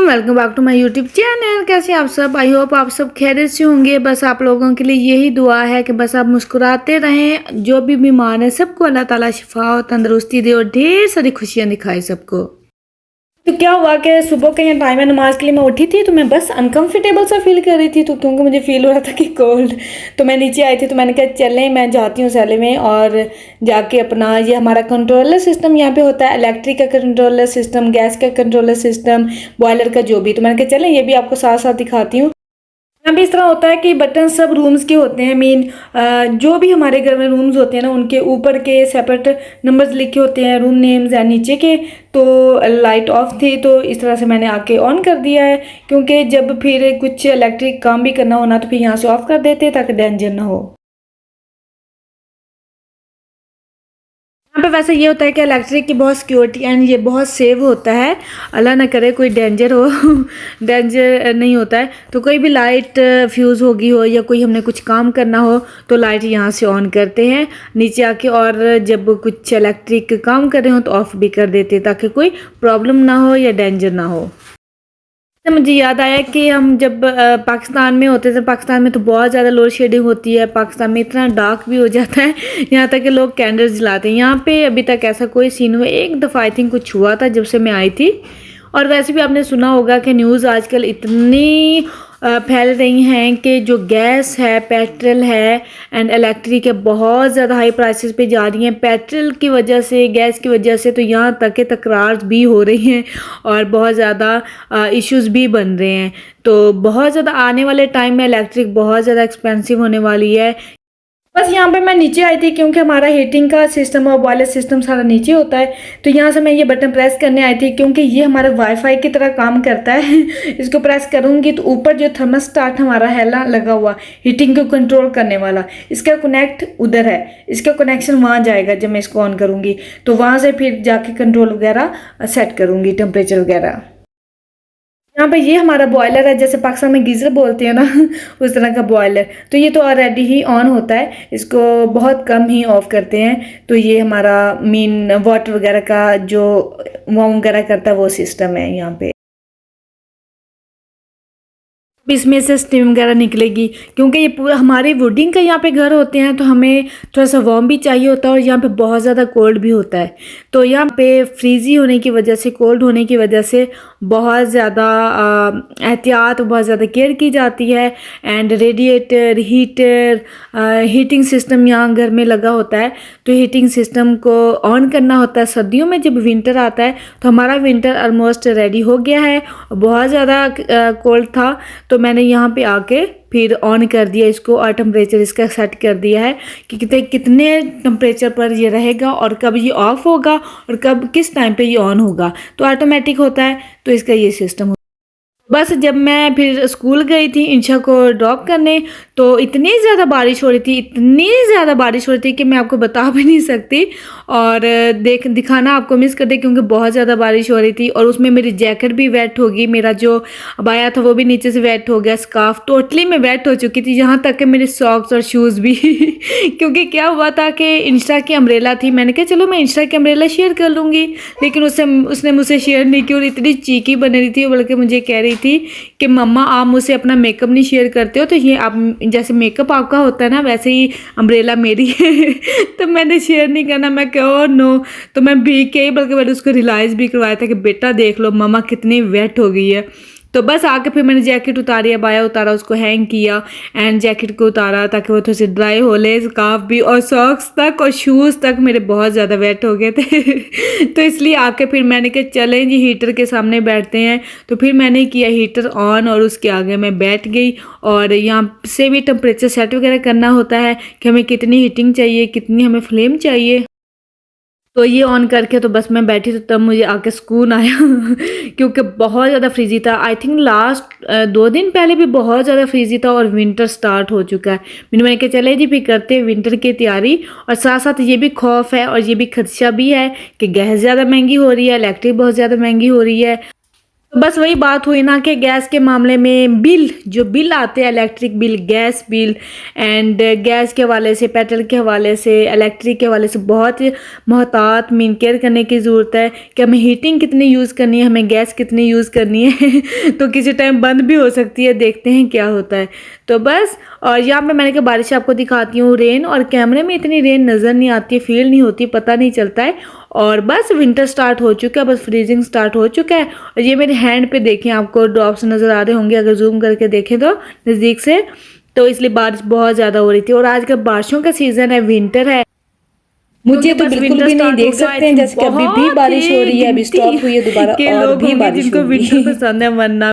Welcome back to my YouTube channel. कैसे आप सब? आई होप आप सब खैरियत से होंगे। बस आप लोगों के लिए यही दुआ है कि बस आप मुस्कुराते रहें। जो भी बीमार है सबको अल्लाह ताला शिफा और तंदुरुस्ती दे और ढेर सारी खुशियां दिखाए सबको। तो क्या हुआ कि सुबह के यहाँ टाइम है नमाज के लिए मैं उठी थी, तो मैं बस अनकंफर्टेबल सा फील कर रही थी, तो क्योंकि मुझे फील हो रहा था कि कोल्ड। तो मैं नीचे आई थी, तो मैंने कहा चलें मैं जाती हूँ सैले में और जाके अपना ये हमारा कंट्रोलर सिस्टम यहाँ पे होता है, इलेक्ट्रिक का कंट्रोलर सिस्टम, गैस का कंट्रोलर सिस्टम, बॉयलर का जो भी। तो मैंने कहा चलें ये भी आपको साथ साथ दिखाती हूँ। यहाँ भी इस तरह होता है कि बटन सब रूम्स के होते हैं। जो भी हमारे घर में रूम्स होते हैं ना, उनके ऊपर के सेपरेट नंबर्स लिखे होते हैं, रूम नेम्स या नीचे के। तो लाइट ऑफ थी, तो इस तरह से मैंने आके ऑन कर दिया है, क्योंकि जब फिर कुछ इलेक्ट्रिक काम भी करना होना तो फिर यहाँ से ऑफ कर देते ताकि डेंजर ना हो। यहाँ पे वैसे ये होता है कि इलेक्ट्रिक की बहुत सिक्योरिटी एंड ये बहुत सेव होता है। अल्लाह ना करे कोई डेंजर हो डेंजर नहीं होता है। तो कोई भी लाइट फ्यूज़ होगी हो या कोई हमने कुछ काम करना हो तो लाइट यहाँ से ऑन करते हैं नीचे आके, और जब कुछ इलेक्ट्रिक काम कर रहे हो तो ऑफ भी कर देते हैं ताकि कोई प्रॉब्लम ना हो या डेंजर ना हो। तो मुझे याद आया कि हम जब पाकिस्तान में होते थे, पाकिस्तान में तो बहुत ज़्यादा लोड शेडिंग होती है। पाकिस्तान में इतना डार्क भी हो जाता है, यहाँ तक कि लोग कैंडल्स जलाते हैं। यहाँ पे अभी तक ऐसा कोई सीन हुआ, एक दफ़ा आई थिंक कुछ हुआ था जब से मैं आई थी। और वैसे भी आपने सुना होगा कि न्यूज़ आजकल इतनी फैल रही हैं कि जो गैस है, पेट्रोल है एंड इलेक्ट्रिक है, बहुत ज़्यादा हाई प्राइसेस पे जा रही हैं। पेट्रोल की वजह से, गैस की वजह से तो यहाँ तक के तकरार भी हो रही हैं और बहुत ज़्यादा इश्यूज़ भी बन रहे हैं। तो बहुत ज़्यादा आने वाले टाइम में इलेक्ट्रिक बहुत ज़्यादा एक्सपेंसिव होने वाली है। बस यहाँ पे मैं नीचे आई थी क्योंकि हमारा हीटिंग का सिस्टम और बॉयलर सिस्टम सारा नीचे होता है। तो यहाँ से मैं ये बटन प्रेस करने आई थी क्योंकि ये हमारा वाईफाई की तरह काम करता है इसको प्रेस करूँगी तो ऊपर जो थर्मोस्टेट हमारा है ना लगा हुआ, हीटिंग को कंट्रोल करने वाला, इसका कनेक्ट उधर है, इसका कनेक्शन वहाँ जाएगा। जब मैं इसको ऑन करूँगी तो वहाँ से फिर जाके कंट्रोल वगैरह सेट करूँगी, टेम्परेचर वगैरह। यहाँ पे ये हमारा बॉयलर है, जैसे पाकिस्तान में गीज़र बोलते हैं ना उस तरह का बॉयलर। तो ये तो ऑलरेडी ही ऑन होता है, इसको बहुत कम ही ऑफ करते हैं। तो ये हमारा मेन वाटर वगैरह का जो वार्म वगैरह करता है वो सिस्टम है यहाँ पे। इसमें से स्टीम वगैरह निकलेगी क्योंकि ये पूरा हमारे वुडिंग का यहाँ पे घर होते हैं, तो हमें थोड़ा सा वार्म भी चाहिए होता है और यहाँ पे बहुत ज़्यादा कोल्ड भी होता है। तो यहाँ पे फ्रीजी होने की वजह से, कोल्ड होने की वजह से बहुत ज़्यादा एहतियात, बहुत ज़्यादा केयर की जाती है। And radiator, heater, heating system यहाँ घर में लगा होता है। तो हीटिंग सिस्टम को ऑन करना होता है सर्दियों में। जब विंटर आता है तो हमारा विंटर ऑलमोस्ट रेडी हो गया है, बहुत ज़्यादा कोल्ड था। तो मैंने यहाँ पे आके फिर ऑन कर दिया इसको और टेम्परेचर इसका सेट कर दिया है कि कितने टेम्परेचर पर ये रहेगा और कब ये ऑफ होगा और कब किस टाइम पे ये ऑन होगा। तो ऑटोमेटिक होता है, तो इसका ये सिस्टम। बस जब मैं फिर स्कूल गई थी इंशा को ड्रॉप करने, तो इतनी ज़्यादा बारिश हो रही थी, इतनी ज़्यादा बारिश हो रही थी कि मैं आपको बता भी नहीं सकती। और दिखाना आपको मिस कर दे क्योंकि बहुत ज़्यादा बारिश हो रही थी और उसमें मेरी जैकेट भी वेट होगी, मेरा जो अबाया था वो भी नीचे से वेट हो गया, स्कार्फ टोटली मैं वेट हो चुकी थी, यहाँ तक कि मेरे सॉक्स और शूज़ भी क्योंकि क्या हुआ था कि इंस्टा की अम्ब्रेला थी। मैंने कहा चलो मैं इंस्टा की अम्ब्रेला शेयर कर लूँगी, लेकिन उसने मुझसे शेयर नहीं की और इतनी चीकी बन रही थी, बल्कि मुझे कह रही थी कि मम्मा आप मुझसे अपना मेकअप नहीं शेयर करते हो, तो ये आप जैसे मेकअप आपका होता है ना वैसे ही अम्ब्रेला मेरी है तो मैंने शेयर नहीं करना। मैं कहो नो, तो मैं भीग के ही, बल्कि मैंने उसको रियलाइज़ भी करवाया था कि बेटा देख लो मम्मा कितनी वेट हो गई है। तो बस आके फिर मैंने जैकेट उतारी, अबाया उतारा, उसको हैंग किया एंड जैकेट को उतारा ताकि वो थोड़े से ड्राई हो ले, स्कार्फ भी और सॉक्स तक और शूज़ तक मेरे बहुत ज़्यादा वेट हो गए थे तो इसलिए आके फिर मैंने कहा चलें जी हीटर के सामने बैठते हैं। तो फिर मैंने किया हीटर ऑन और उसके आगे मैं बैठ गई और यहाँ से भी टेम्परेचर सेट वगैरह करना होता है कि हमें कितनी हीटिंग चाहिए, कितनी हमें फ्लेम चाहिए। तो ये ऑन करके तो बस मैं बैठी, तो तब मुझे आके सुकून आया क्योंकि बहुत ज़्यादा फ्रीजी था। आई थिंक लास्ट 2 दिन पहले भी बहुत ज़्यादा फ्रीजी था और विंटर स्टार्ट हो चुका है। मैंने कहा चले जी भी करते हैं विंटर की तैयारी, और साथ साथ ये भी खौफ है और ये भी खदशा भी है कि गैस ज़्यादा महंगी हो रही है, इलेक्ट्रिक बहुत ज़्यादा महंगी हो रही है। तो बस वही बात हुई ना कि गैस के मामले में जो बिल आते हैं, electric bill, gas bill and gas के हवाले से, पेट्रोल के हवाले से, इलेक्ट्रिक के हवाले से बहुत ही मोहतात मेन केयर करने की ज़रूरत है कि हमें हीटिंग कितनी यूज़ करनी है, हमें गैस कितनी यूज़ करनी है तो किसी टाइम बंद भी हो सकती है, देखते हैं क्या होता है। तो बस, और यहाँ पे मैंने कहा बारिश आपको दिखाती हूँ, रेन, और कैमरे में इतनी रेन नज़र नहीं आती है, फील नहीं होती, पता नहीं चलता है। और बस विंटर स्टार्ट हो चुका है, बस फ्रीजिंग स्टार्ट हो चुका है। और ये मेरे हैंड पे देखें, आपको ड्रॉप्स नज़र आ रहे होंगे अगर जूम करके देखें तो नज़दीक से। तो इसलिए बारिश बहुत ज़्यादा हो रही थी, और आजकल बारिशों का सीज़न है, विंटर है। मुझे तो बिल्कुल भी नहीं, देख सकते हैं जैसे कि अभी भी बारिश हो रही है, अभी स्टॉप हुई है दोबारा और भी बारिश जिनको विंटर पसंद है, वरना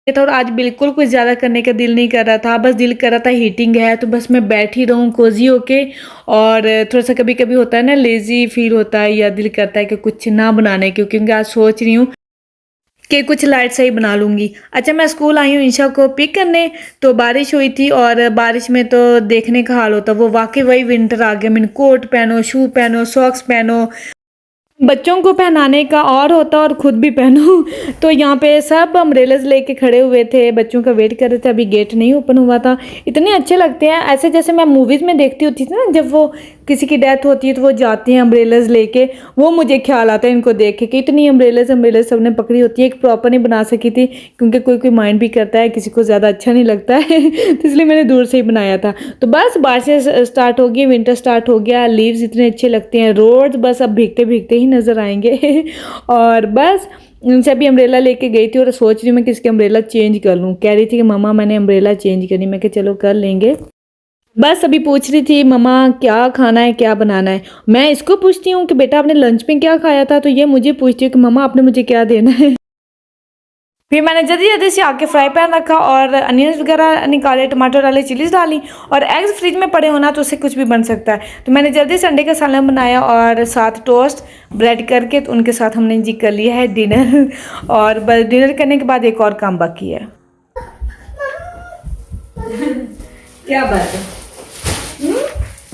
था। और आज बिल्कुल कुछ ज़्यादा करने का दिल नहीं कर रहा था, बस दिल कर रहा था हीटिंग है तो बस मैं बैठी रहूँ कोजी होके। और थोड़ा सा कभी कभी होता है ना, लेज़ी फील होता है या दिल करता है कि कुछ ना बनाने की, क्योंकि आज सोच रही हूँ कि कुछ लाइट सही बना लूँगी। अच्छा, मैं स्कूल आई हूँ ईशा को पिक करने, तो बारिश हुई थी, और बारिश में तो देखने का हाल होता, वो वाकई वही विंटर आ गया। मैंने कोट पहनो, शू पहनो, सॉक्स पहनो, बच्चों को पहनाने का और होता और खुद भी पहनो। तो यहाँ पे सब अम्ब्रेलाज लेके खड़े हुए थे, बच्चों का वेट कर रहे थे, अभी गेट नहीं ओपन हुआ था। इतने अच्छे लगते हैं ऐसे, जैसे मैं मूवीज़ में देखती होती थी ना, जब वो किसी की डेथ होती है तो वो जाते हैं अम्ब्रेलाज लेके, वो मुझे ख्याल आता है इनको देख के कि इतनी अम्ब्रेलाज सबने पकड़ी होती है। एक प्रॉपर नहीं बना सकी थी क्योंकि कोई कोई माइंड भी करता है, किसी को ज़्यादा अच्छा नहीं लगता है तो इसलिए मैंने दूर से ही बनाया था। तो बस बारिशें स्टार्ट हो गई, विंटर स्टार्ट हो गया, लीव्स इतने अच्छे लगते हैं, रोड बस अब भीगते भीगते ही नज़र आएंगे और बस उनसे अभी अम्ब्रेला लेके गई थी, और सोच रही हूँ मैं किसके अम्ब्रेला चेंज कर लूँ। कह रही थी कि मम्मा मैंने अम्ब्रेला चेंज करनी, मैं कहा चलो कर लेंगे। बस अभी पूछ रही थी मम्मा क्या खाना है, क्या बनाना है। मैं इसको पूछती हूँ कि बेटा आपने लंच में क्या खाया था, तो ये मुझे पूछती है कि मम्मा आपने मुझे क्या देना है। फिर मैंने जल्दी जल्दी से आके फ्राई पैन रखा और अनियंस वगैरह निकाले, टमाटर डाले, चिलीज डाली, और एग्स फ्रिज में पड़े होना तो उससे कुछ भी बन सकता है। तो मैंने जल्दी से अंडे का सालन बनाया और साथ टोस्ट ब्रेड करके, तो उनके साथ हमने जी कर लिया है डिनर। और बस डिनर करने के बाद एक और काम बाकी है। क्या बात है,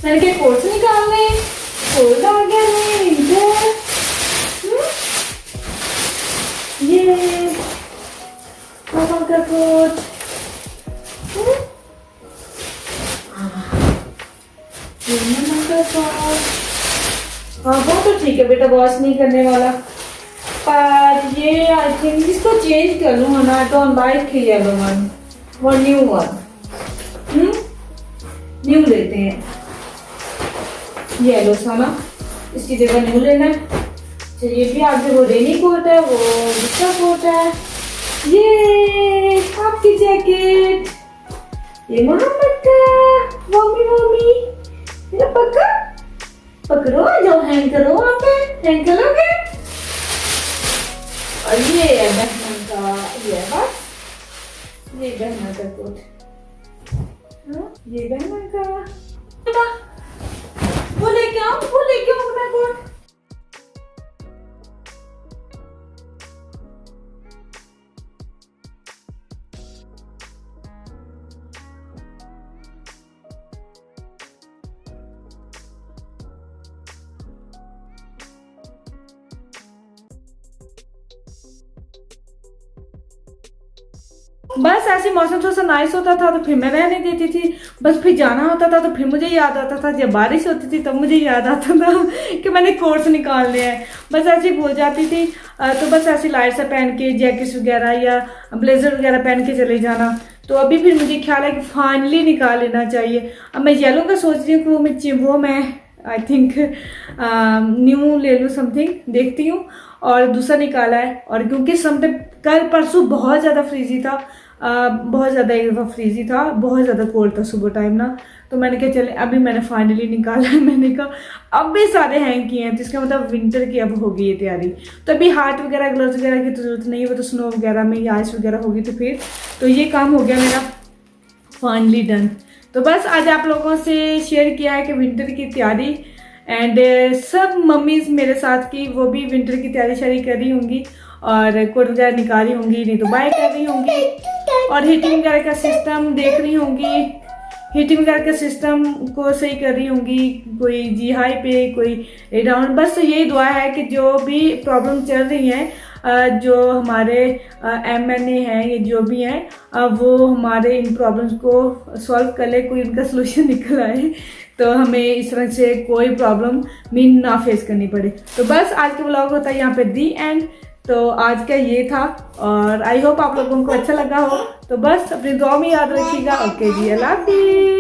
मैंने क्या कोर्स निकालने, कोर्स आ गया है, ये मामा का कोट, मामा का कोट। हाँ वो तो ठीक है बेटा, वॉश नहीं करने वाला, पर ये आई थिंक इसको चेंज कर लूँ ना, I don't like yellow one, वो न्यू वन, न्यू लेते हैं येलो सा ना, इसकी जगह न्यू लेना है। चलिए भी आगे वो रेनी कोट है, वो दूसरा कोट है, ये आपकी जैकेट, ये मोहम्मद का, मम्मी मम्मी मेरा पक्का पकड़ो, जाओ हैंग करो, वहाँ पे हैंग करोगे। और ये है बहना का, ये बस ये बहना का कोट, ये बहना का, वो लेके आओ अपना कोट। बस ऐसे मौसम थोड़ा सा नाइस होता था तो फिर मैं रहने देती थी, बस फिर जाना होता था तो फिर मुझे याद आता था, जब बारिश होती थी तब मुझे याद आता था कि मैंने कोर्स निकालने हैं, बस ऐसे ही भूल जाती थी। तो बस ऐसे लाइट सा पहन के जैकेट्स वगैरह या ब्लेजर वगैरह पहन के चले जाना। तो अभी फिर मुझे ख्याल है कि फाइनली निकाल लेना चाहिए। अब मैं येलो का सोच रही हूँ कि वो मैं आई थिंक न्यू ले लूँ समथिंग, देखती हूँ। और दूसरा निकाला है, और क्योंकि समथिंग कल परसों बहुत ज़्यादा फ्रीजी था, बहुत ज़्यादा एक दफ़ा फ्रीजी था, बहुत ज़्यादा कोल्ड था सुबह टाइम ना, तो मैंने कहा चले अभी मैंने फाइनली निकाला है। मैंने कहा अब भी सारे हैंग किए हैं, तो इसका मतलब विंटर की अब होगी ये तैयारी। तो अभी हाथ वगैरह ग्लव्स वगैरह की तो जरूरत नहीं है, वो तो स्नो वगैरह में या आइस वगैरह होगी तो फिर तो ये काम हो गया मेरा फाइनली डन। तो बस आज आप लोगों से शेयर किया है कि विंटर की तैयारी, एंड सब मम्मीज मेरे साथ की वो भी विंटर की तैयारी शारी कर रही होंगी और कोट वगैरह निकाल रही होंगी, नहीं तो बाय कर रही होंगी, और हीटिंग वगैरह का सिस्टम देख रही होंगी, हीटिंग वगैरह के सिस्टम को सही कर रही होंगी, कोई जी हाई पे कोई डाउन। बस यही दुआ है कि जो भी प्रॉब्लम चल रही हैं, जो हमारे MNA हैं, ये जो भी हैं, वो हमारे इन प्रॉब्लम्स को सॉल्व कर ले, कोई इनका सोल्यूशन निकल आए, तो हमें इस तरह से कोई प्रॉब्लम मीन ना फेस करनी पड़े। तो बस आज का व्लॉग होता है यहाँ पे दी एंड। तो आज का ये था और आई होप आप लोगों को अच्छा लगा हो। तो बस अपनी दुआ में याद रखिएगा। ओके जी, अल्लाह हाफिज़।